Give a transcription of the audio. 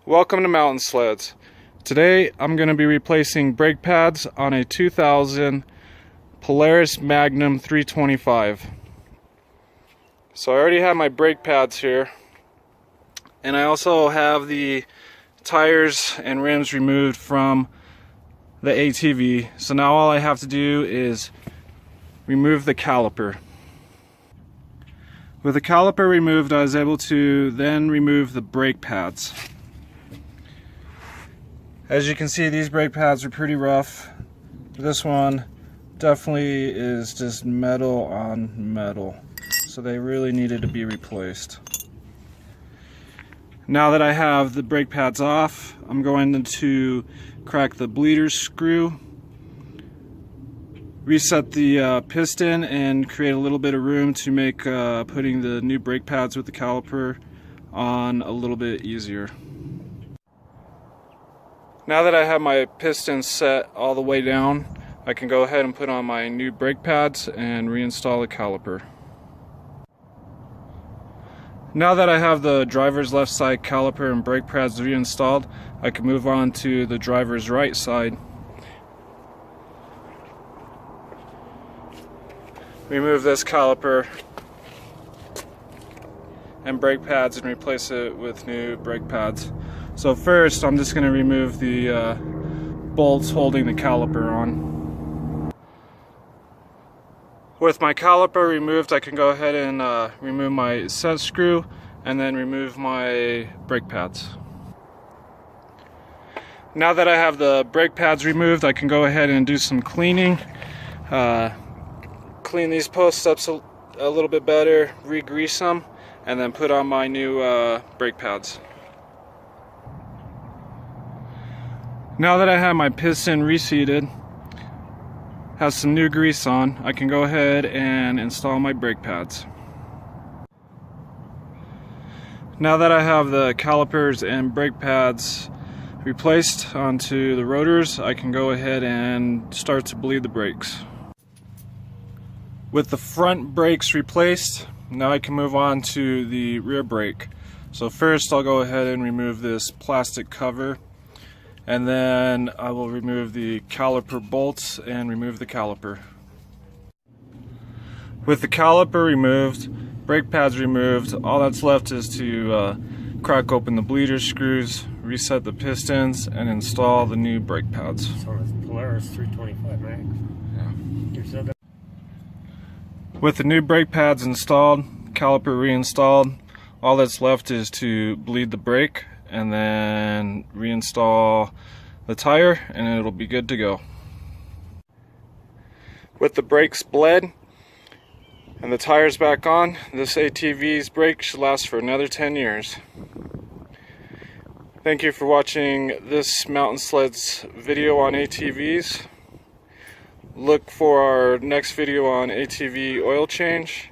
Welcome to Mountain Sleds. Today I'm going to be replacing brake pads on a 2000 Polaris Magnum 325. So I already have my brake pads here, and I also have the tires and rims removed from the ATV. So now all I have to do is remove the caliper. With the caliper removed, I was able to then remove the brake pads. As you can see, these brake pads are pretty rough. This one definitely is just metal on metal, so they really needed to be replaced. Now that I have the brake pads off, I'm going to crack the bleeder screw, reset the piston, and create a little bit of room to make putting the new brake pads with the caliper on a little bit easier. Now that I have my piston set all the way down, I can go ahead and put on my new brake pads and reinstall the caliper. Now that I have the driver's left side caliper and brake pads reinstalled, I can move on to the driver's right side. Remove this caliper and brake pads and replace it with new brake pads. So first, I'm just going to remove the bolts holding the caliper on. With my caliper removed, I can go ahead and remove my set screw and then remove my brake pads. Now that I have the brake pads removed, I can go ahead and do some cleaning. Clean these posts up a little bit better, re-grease them, and then put on my new brake pads. Now that I have my piston reseated, has some new grease on, I can go ahead and install my brake pads. Now that I have the calipers and brake pads replaced onto the rotors, I can go ahead and start to bleed the brakes. With the front brakes replaced, now I can move on to the rear brake. So first I'll go ahead and remove this plastic cover, and then I will remove the caliper bolts and remove the caliper. With the caliper removed, brake pads removed, all that's left is to crack open the bleeder screws, reset the pistons, and install the new brake pads. So it's Polaris 325 Max. Yeah. With the new brake pads installed, caliper reinstalled, all that's left is to bleed the brake and then reinstall the tire, and it'll be good to go. With the brakes bled and the tires back on, this ATV's brake should last for another 10 years. Thank you for watching this Mountain Sleds video on ATVs. Look for our next video on ATV oil change.